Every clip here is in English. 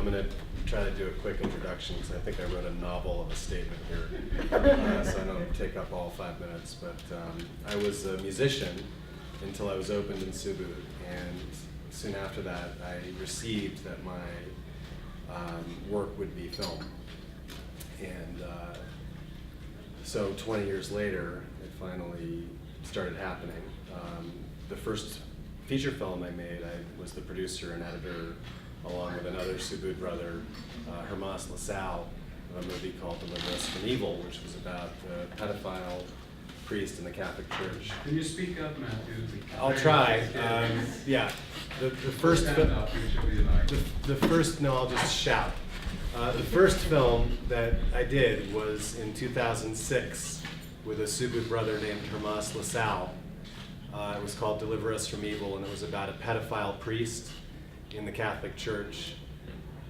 I'm going to try to do a quick introduction because I think I wrote a novel of a statement here, so I don't take up all 5 minutes. But I was a musician until I was opened in Subud, and soon after that I received that my work would be film. And so 20 years later, it finally started happening. The first feature film I made, I was the producer and editor, along with another Subud brother, Hermas LaSalle, of a movie called Deliver Us from Evil, which was about a pedophile priest in the Catholic Church. Can you speak up, Matthew? I'll try. Yeah, the first. No, I'll just shout. The first film that I did was in 2006 with a Subud brother named Hermas LaSalle. It was called Deliver Us from Evil, and it was about a pedophile priest in the Catholic Church.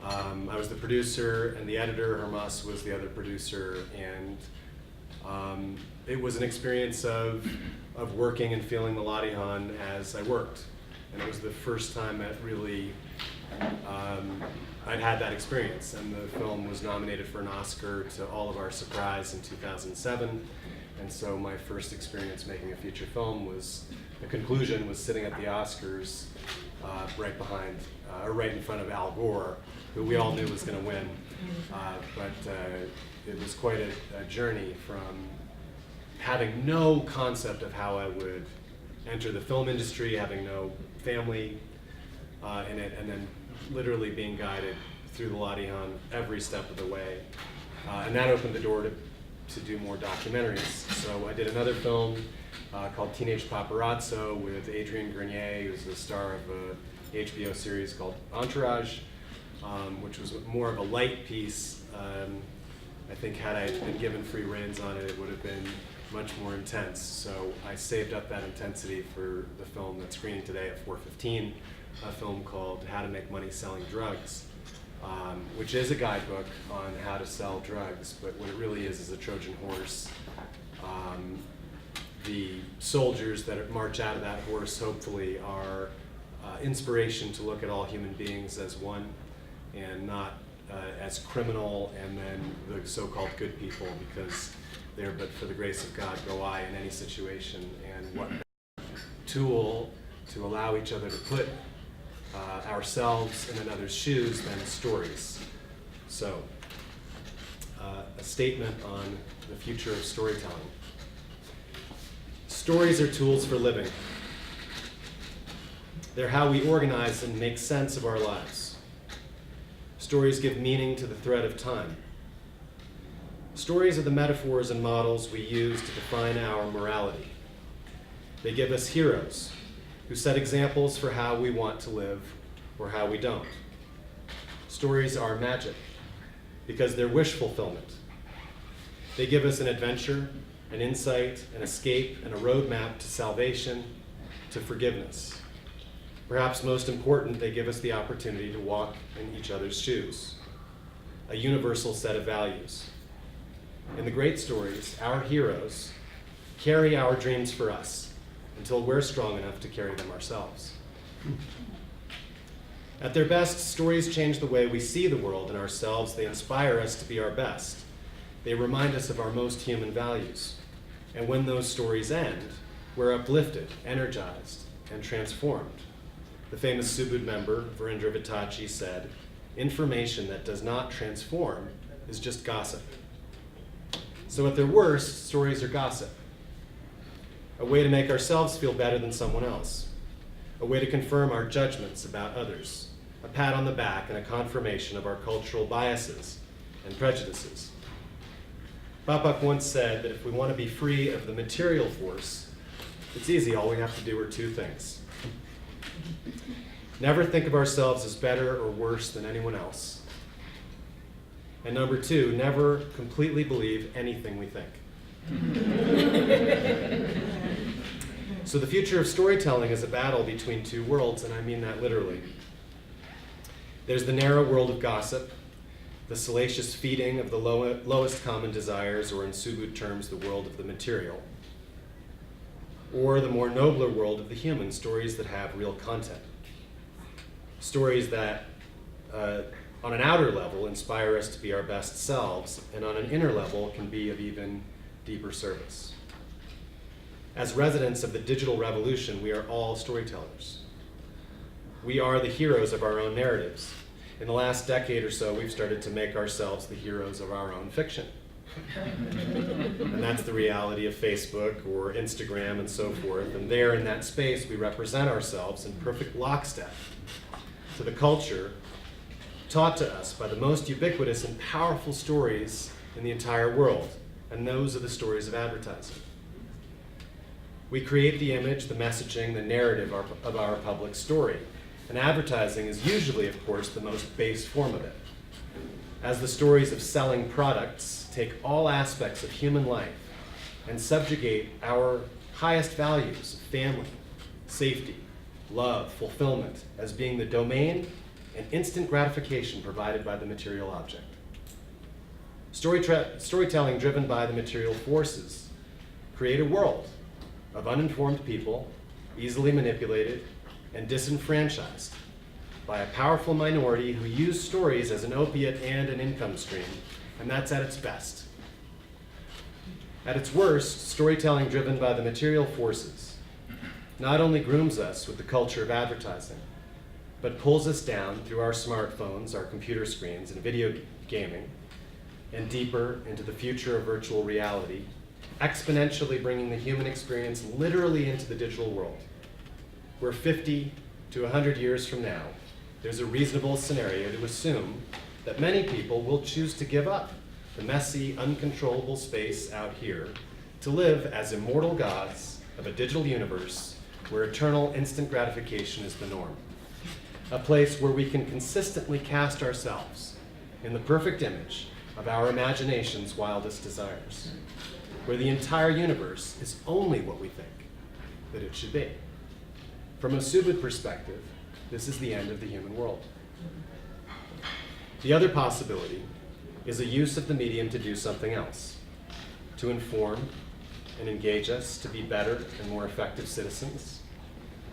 I was the producer and the editor. Hermas was the other producer, and it was an experience of working and feeling the Latihan as I worked. And it was the first time that really I'd had that experience. And the film was nominated for an Oscar to all of our surprise in 2007. And so my first experience making a feature film was, the conclusion was sitting at the Oscars right behind, or right in front of Al Gore, who we all knew was going to win. But it was quite a journey from having no concept of how I would enter the film industry, having no family in it, and then literally being guided through the Latihan every step of the way. And that opened the door to do more documentaries. So I did another film called Teenage Paparazzo with Adrian Grenier, who's the star of a HBO series called Entourage, which was more of a light piece. I think had I been given free reins on it, it would have been much more intense. So I saved up that intensity for the film that's screening today at 4:15, a film called How to Make Money Selling Drugs, which is a guidebook on how to sell drugs, but what it really is a Trojan horse. The soldiers that march out of that horse hopefully are inspiration to look at all human beings as one and not as criminal and then the so-called good people, because they're but for the grace of God go I in any situation. And what tool to allow each other to put ourselves in another's shoes than stories. So, a statement on the future of storytelling. Stories are tools for living. They're how we organize and make sense of our lives. Stories give meaning to the thread of time. Stories are the metaphors and models we use to define our morality. They give us heroes who set examples for how we want to live or how we don't. Stories are magic because they're wish fulfillment. They give us an adventure, an insight, an escape, and a roadmap to salvation, to forgiveness. Perhaps most important, they give us the opportunity to walk in each other's shoes, a universal set of values. In the great stories, our heroes carry our dreams for us until we're strong enough to carry them ourselves. At their best, stories change the way we see the world and ourselves. They inspire us to be our best. They remind us of our most human values. And when those stories end, we're uplifted, energized, and transformed. The famous Subud member, Virendra Vitachi, said, "Information that does not transform is just gossip." So at their worst, stories are gossip. A way to make ourselves feel better than someone else. A way to confirm our judgments about others. A pat on the back and a confirmation of our cultural biases and prejudices. Bapak once said that if we want to be free of the material force, it's easy, all we have to do are two things. Never think of ourselves as better or worse than anyone else. And number two, never completely believe anything we think. So the future of storytelling is a battle between two worlds, and I mean that literally. There's the narrow world of gossip, the salacious feeding of the lowest common desires, or in Subud terms, the world of the material. Or the more nobler world of the human, stories that have real content. Stories that on an outer level, inspire us to be our best selves, and on an inner level, can be of even deeper service. As residents of the digital revolution, we are all storytellers. We are the heroes of our own narratives. In the last decade or so, we've started to make ourselves the heroes of our own fiction. And that's the reality of Facebook or Instagram and so forth. And there in that space, we represent ourselves in perfect lockstep to the culture taught to us by the most ubiquitous and powerful stories in the entire world. And those are the stories of advertising. We create the image, the messaging, the narrative of our public story. And advertising is usually, of course, the most base form of it. As the stories of selling products take all aspects of human life and subjugate our highest values of family, safety, love, fulfillment as being the domain and instant gratification provided by the material object. Storytelling driven by the material forces create a world of uninformed people, easily manipulated and disenfranchised by a powerful minority who use stories as an opiate and an income stream, and that's at its best. At its worst, storytelling driven by the material forces not only grooms us with the culture of advertising, but pulls us down through our smartphones, our computer screens, and video gaming, and deeper into the future of virtual reality, exponentially bringing the human experience literally into the digital world, where 50 to 100 years from now, there's a reasonable scenario to assume that many people will choose to give up the messy, uncontrollable space out here to live as immortal gods of a digital universe where eternal instant gratification is the norm. A place where we can consistently cast ourselves in the perfect image of our imagination's wildest desires, where the entire universe is only what we think that it should be. From a Subud perspective, this is the end of the human world. The other possibility is a use of the medium to do something else, to inform and engage us to be better and more effective citizens,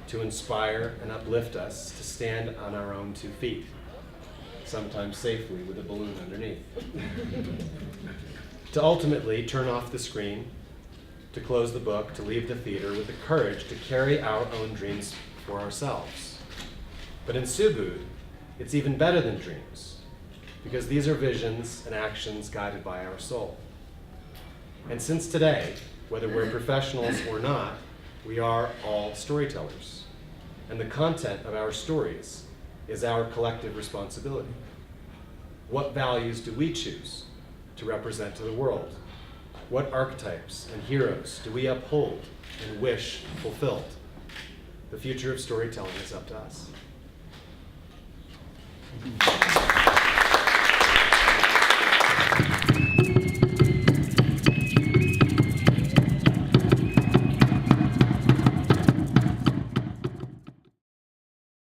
to inspire and uplift us to stand on our own 2 feet, sometimes safely with a balloon underneath, to ultimately turn off the screen, to close the book, to leave the theater with the courage to carry our own dreams for ourselves. But in Subud, it's even better than dreams, because these are visions and actions guided by our soul. And since today, whether we're professionals or not, we are all storytellers. And the content of our stories is our collective responsibility. What values do we choose to represent to the world? What archetypes and heroes do we uphold and wish fulfilled? The future of storytelling is up to us.